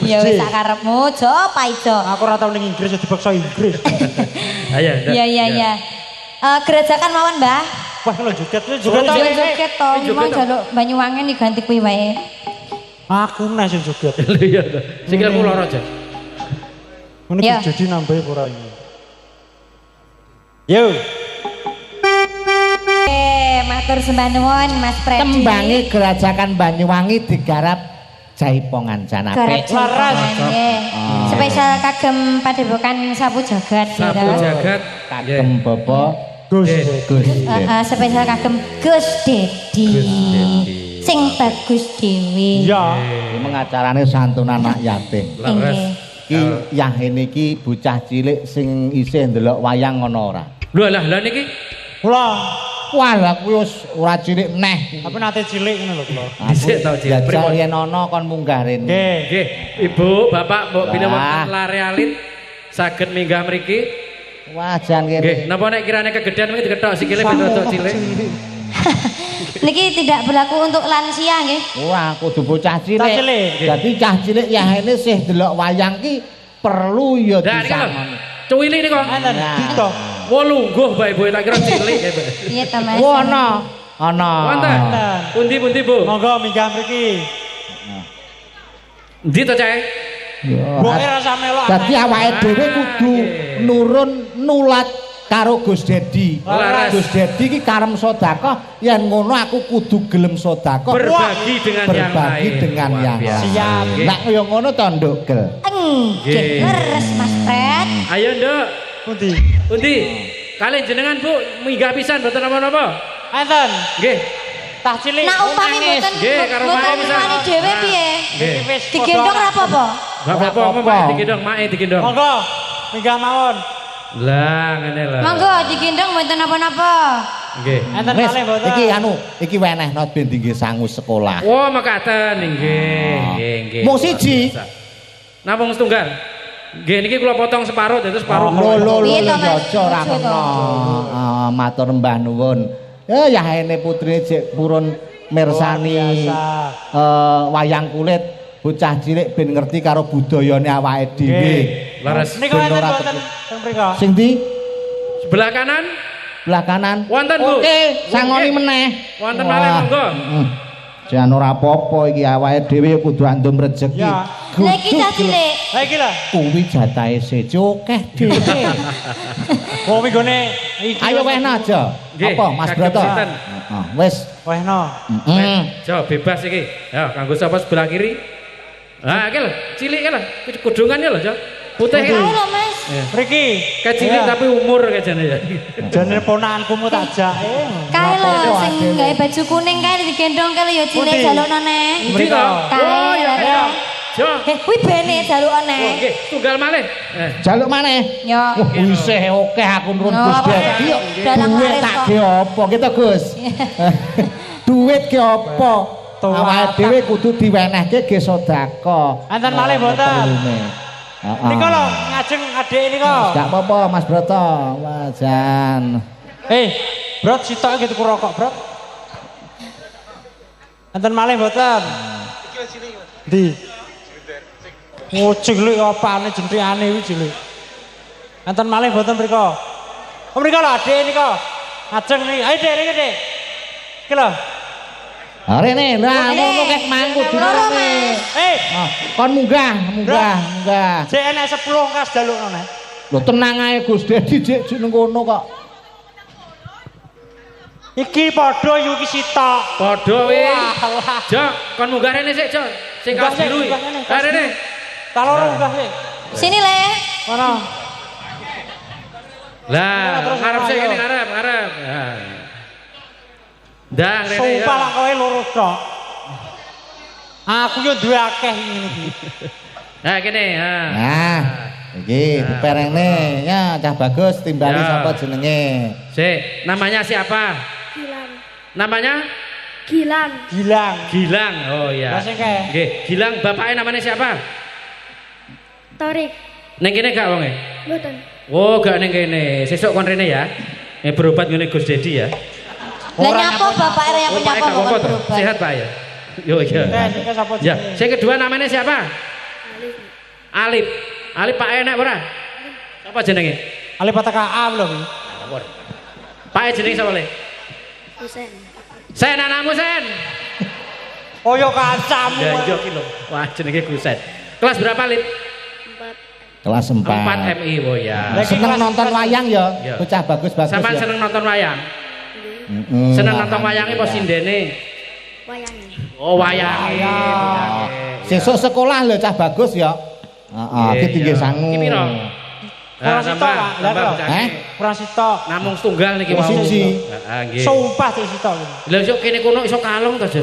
Ya wis sak karepmu, Jo, Paijo. Aku ora tau ning Inggris jadi dipaksa Inggris. Ayo. Iya. Gerajakan mawon, Mbah. Wah, kalau joget juga Yo joget to, memang jaluk Banyuwangi nih ganti kuwi wae. Aku nek sing joget. Iya to. Sikilku lara aja. Ini Ya. jadi nambah ora ini. Yo. Matur sembah nuwun Mas Predi. Tembange Gerajakan Banyuwangi digarap Jaipongan Garap Janape. Laras. nggih. Spesial kagem Padepokan sapu jagat. Sapu jagat Kagem Bapak Gus. Gus. Spesial kagem Gus Dedi. Sing bagus dhewe. Iya. Iki mengacarane santunan anak yatim. Nggih. Iki yahene iki bocah cilik sing isih ndelok wayang ngono ora. Lho lah niki Kula Wah, lah kuwi wis ora cilik neh. tapi nate cilik ngono lho kula. Dhisik tau, Cik. Jajal yen ana kon munggah rene. Nggih. Nggih, Ibu, Bapak, Mbok bila Wah. wonten lare alit saged minggah mriki. Wah, jan Nggih, kene. napa nek kirane kegedean mriki diketok sikile ben rada cilik. Niki tidak berlaku untuk lansia nggih. Wah, kudu bocah cilik. Cah cilik. Dadi cah cilik yahene sih delok wayang ki perlu ya Dah niki lho. disangoni. Cuwili niku. Enten Nah. dito. Wo lungguh Mbak Ibu tak kira cilik. Iya to Mas. Wah, ana. Wonten. Pundi-pundi Bu? Monggo minggah mriki. Ndi to Cek? Boke rasa melok. Dadi awake dhewe kudu nurun nulat karo Gus Dedi. Laras. Gus Dedi ki karem sedekah, yen ngono aku kudu gelem sedekah. Berbagi dengan yang berbagi lain. dengan Luar yang biasa. lain. Siap. Nggih. Nek kaya ngono to Nduk Gel. Nggih, leres Mas Pred. Ayo Nduk. Pundi? Pundi? Kalian jenengan Bu minggah pisan mboten napa-napa. Enten. Nggih. Tah cilik. Nah upami mboten Nggih, karo mboten mae pisan. wani dhewe piye? Nggih. Wis Digendong ora apa-apa. Enggak apa-apa, Apa-apa. mae digendong, mae digendong. Monggo minggah mawon. Lah ngene lho. Monggo digendong mboten napa-napa. Nggih. Enten Wis, kalih mboten. iki wenehno ben tinggi sangu sekolah. Wah, mekaten nggih. Mung siji. Namung setunggal. Nggih niki kula potong separuh dados separuh. Lho Piye to, Mas? aja ora Lucu to. kena. Matur mbah nuwun. Yahene putrine jek purun mirsani biasa. wayang kulit bocah cilik ben ngerti karo budayane awake dhewe. Laras. Niku Ben enten ora mboten teng mriko. Sing ndi? Sebelah kanan Belah kanan. wonten Bu. Oke, sangoni Nggih. meneh. Wonten malih monggo. Jan ora apa-apa iki awake dhewe kudu andum rejeki. Ya. Lah iki cah cilik. Ha iki lho. Kuwi jatahe sejo akeh dhewe. Wong minggone iki. Ayo wehna aja. Nggih, Apa Mas kagem Broto? sinten? Wis. Wehno. Jo bebas iki. Ya kanggo sapa sebelah kiri. Ah, iki lho, cilik iki lho. Kudungannya lho, Jo. Putih iki. Ayo lho Mas. Mriki. Kecilik Iya. tapi umur kajane ya. Jane ponakanku mu tak jake. Kae lho Ngapa sing adewe? gawe baju kuning kae digendong kae lho ya cilik Pundi? jalukno neh. Ndi to? Kae. Oh ya. ya. Jo. Kuwi bene jalukno neh. Nggih, tunggal malih. Jaluk maneh. Yo. Wah, isih akeh aku nurun Oh, Gus apa Dedi. ya? Dalang Duwe laris tak kok. ge apa kita Gus? Duit ki apa? Awake dhewe kudu diwenehke ge sedekah. Enten malih mboten. Nika lho ngajeng adik nika. Gak apa-apa Mas Broto, wajan. Brot sitoke gitu rokok, Brot. Enten malih mboten? Ndi? Oh, cilik apane jentrikane iki cilik. Enten malih mboten mriko? Oh, mriko lho adik nika. Ngajeng nih. Ayo Dek, rene Dek. Iki lho. Rene, lah ngono kek mangku direne. Kon munggah. Jek enek 10 kas jalukno nek. Lho tenang ae Gus Dedi jek nang kono kok. Iki padha yu iki sitok. Padha wi. Jok, kon munggah rene sik, Jok. Sing kaos biru. Rene. Ta loro munggah sik. Sini Le. Mana? Lah, ngarep sik kene ngarep. Ndang rene. Sumpah lah kowe loro tok. Aku yo duwe akeh ngene iki. Nah, kene, Nah, iki diperengne ya cah bagus timbali sapa jenenge. Sik, namanya siapa? Gilang. Namanya? Gilang. Oh iya. Lah sing kae. Nggih, Gilang bapaknya namanya siapa? Torik. Ning kene gak wonge? Mboten. Oh, gak ning kene. Sesuk kon rene ya. Berobat ngene Gus Dedi ya. Lah nyapa bapak yang penyapa Bapaknya gak apa-apa kok toh? berubah. Sehat Pak ya? Yo iya. Sing sapa Ya, jenenge? sing kedua namanya siapa? Alip. Alip Pak enak ora? Siapa jenenge? Ali PTKA lho iki. Pak jenenge sapa le? Husen. Sen anakmu Sen. Koyo kancamu. Ya yo ki lho. Wah jenenge Guset. Kelas berapa Lip? 4. Kelas 4. 4 MI oh ya. Seneng nonton wayang ya? Ya. Bocah bagus-bagus Sampeyan ya. seneng nonton wayang? Heeh. Seneng nonton wayange apa sindene? Wayange. Oh wayange. Sesuk sekolah lho cah bagus ya. Heeh, iki tinggi sangu. Iki piro? Kurang sitok, Pak. Lah kok. Kurang sitok. Namung setunggal niki Oh, siji. Heeh nggih. Sumpah cek sitok. Lha sok kene kono iso kalong to, Jo?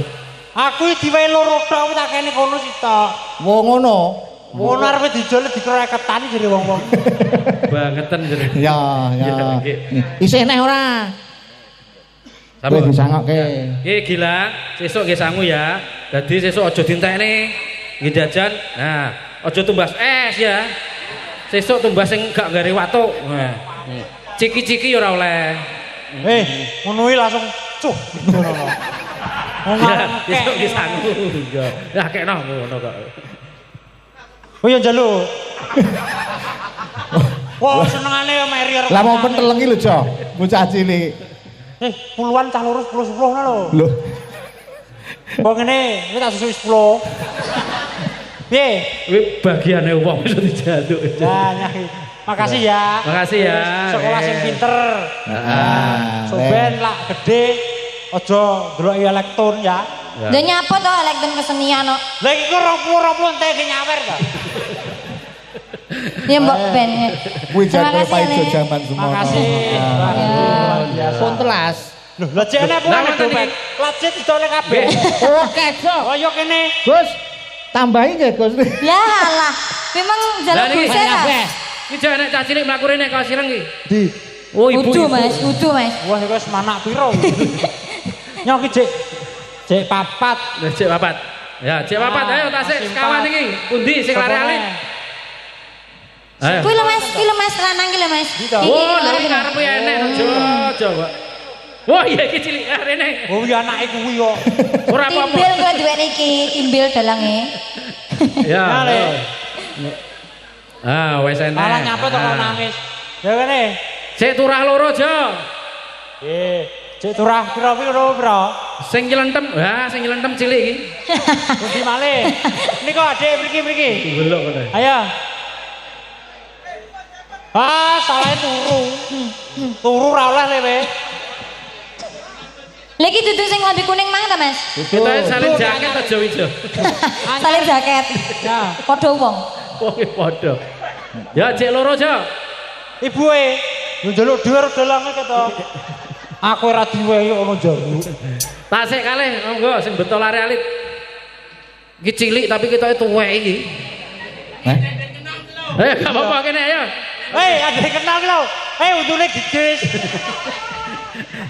Aku iki diwehi loro tok tak kene kono sitok. Wo ngono. Ngono arepe dijole dikreketan jare wong-wong. Bangeten jere. Ya. nggih. Isih neh ora? Kowe disangokke. Nggih Gilang, sesuk nggih sangu ya. Dadi sesuk aja dientekne nggih jajan. Nah, aja tumbas es ya. Sesuk tumbas sing gak gare watuk. Nah. Ciki-ciki ora oleh. Ngono langsung cuh ngono. Ya, sesuk nggih sangu. Ya, lah kekno ngono kok. Oh ya njaluk. Wah, senengane meri arep. Lah mau pentelengi lho, Jo. Bocah cilik. Puluhan cah lurus 10 ngono lho. Lho. Kok ngene, iki tak susu 10. Piye? Kuwi bagiane wong iso dijaluk. Ya, nyahi. Makasih ya. Makasih ya. Sekolah sing pinter. Heeh. Soben lak gede. Aja ndelok elektron ya. Lah nyapa to elektron kesenian kok. Lah iki kok 20 entek nyawer ta. Ya Mbok Ben. Kuwi Terima jadwal kasih, paijo Le. jaman semono. Makasih. Luar biasa. Pun telas. Loh, lah jek enek Lah, apa ngoten dompet? iki. Lajit ditoleh kabeh. Oke, Jo. Oh, yo kene. Gus, tambahi nggih, Gus. Ya alah, memang Lah jaluk niki gusen ah. iki jek nek cah cilik mlaku rene kok sireng iki. Di. Oh ibu. Udu Mas, udu Mas. Wah, iki wis manak piro. Nyok iki jek papat. Lah cek papat. Ya, cek papat ayo tasik sekawan iki. Pundi sing lare-lare? Ayo. Kuwi lho Mas, lanang ki lho Mas. Oh, lha iki karepe enek Jo, coba. Wah, iya iki cilik rene. Oh, ya anake kuwi kok. Ora apa-apa. Timbil kok duweni iki, timbil dalange. Ya. Ya, Le. Ah, wis enek. Malah nyapa to kok nangis. Ya kene. Cek turah loro, Jo. Cek turah piro? Sing nyelentem, sing nyelentem cilik iki. Pundi malih. Niko Adik mriki. Golok ngono. Ayo. Salah turu. Turu ra oleh lewe. Lha iki dudu sing lambe kuning mang ta Mas? Kita salin jaket aja ijo. Salin jaket. Ya. Padha wong. Wong padha. Ya cek loro, Jo. Ibuke njaluk dhuwur dalange keto. Aku ora diwehi ono njaluk. Tasik kalih, monggo sing beto lare alit. Iki cilik tapi ketoke tuwek iki. Gak apa-apa kene ayo. Ada yang kenal lho. Udune gigis.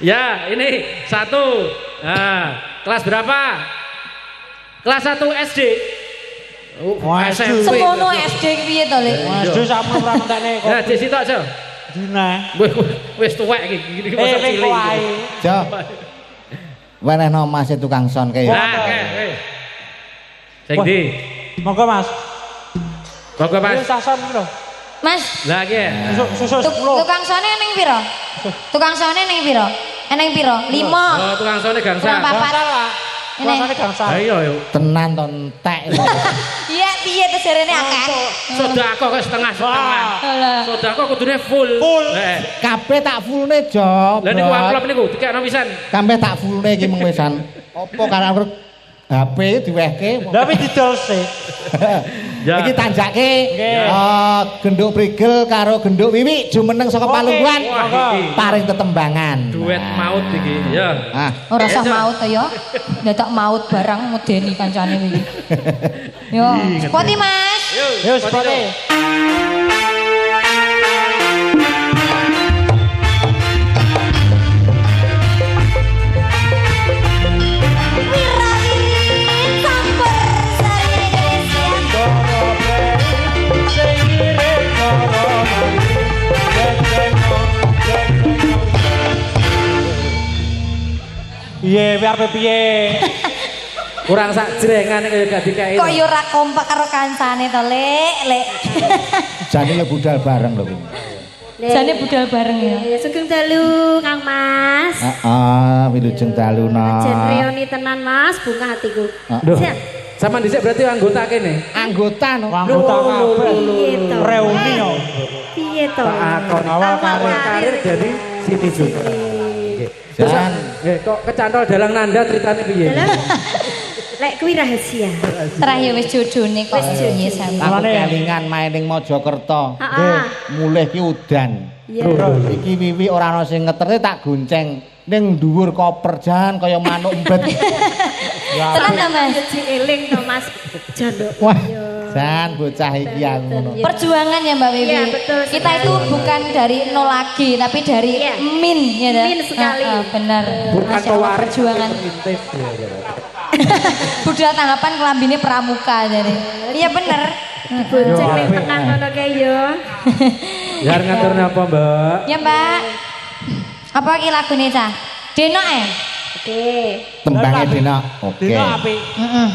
Ya, ini 1. Nah, kelas berapa? Kelas 1 SD. SMP. Semono SD piye to, Lek? SD sama ora entekne kok. Nah, di situ aja. Dina. Wis tuwek iki masa cilik. Jo. Wenehno Mas tukang son kae. Nah, sing ndi? Monggo Mas. Monggo Mas. Wis sason lho. Mas, Lah iki. Susus 10. tukang sone ning pira? Tukang sone ning pira? Eneng pira? 5. Oh, tukang sone gangsal. Kurang papat. Rasane gangsal. Ayo. Tenan to entek. Iya, piye to jarene akeh? Sedako kok setengah-setengah. Lah. Sedako kudune full. Kabeh tak fullne, Jo. Lah niku amplop niku dikekno pisan. Kabeh tak fullne iki mung wisan. Apa karo HP diwehke. Tapi didol sik. Ya. Iki tanjake genduk prigel karo genduk wiwi jumeneng saka Palungguan. Paring tetembangan. Duet maut iki. Ya. Ah, Ora usah maut to ya. Dadak maut barang medeni kancane iki. Yo, spoti Mas. Yo spoti. Piye arep piye? Kurang sak jrengan kaya gak dikeki. Kok yo ora kompak karo kancane to, Lek. jane le budal bareng lho. Jane budal bareng ya. Sugeng dalu Kang Mas. Heeh, wilujeng dalu no. Jen reoni tenan Mas, bunga hatiku. Siap. Sama dhisik berarti anggota kene. Anggota no. Anggota kabeh. Piye to? Reuni yo. Piye to? Awal karir dari Siti juga. Jan, Kok kecantol dalang nanda ceritane piye? Lek kuwi rahasia. Terakhir wis jodone kok. Iya, sampe. aku kelingan main ning Mojokerto. Heeh. Mulih ki udan. Iya. Iki wiwi ora ana sing ngeterne tak gonceng ning dhuwur koper jan kaya manuk embet. Tenan ta, Mas? Jadi eling to Mas Janduk. Wah, jan bocah iki aku ngono. Perjuangan ya Mbak Wiwi. Iya, betul Kita sekali. itu bukan dari nol lagi, tapi dari Iya. min ya. dah? Min sekali. Benar. Bukan Masya Allah, pewaris perjuangan. Budal tanggapan kelambine pramuka jadi. Iya bener. Bonceng ning tengah ngono kae yo. Biar ngaturne apa, Mbak? Ya Mbak. Apa ki lagune cah? Denok Oke. Tembange dina. Oke. Dina apik. Heeh.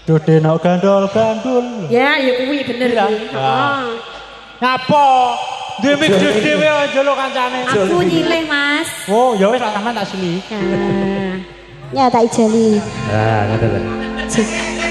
Dodeno gandul-gandul. Ya, ya kuwi bener Iya. kuwi. Heeh. Ngapa? Dhewe mik dhewe njaluk kancane. Aku nyilih Mas. Oh, ya wis sampean tak sili. Nah. Ya tak ijali. Nah, ngoten lho.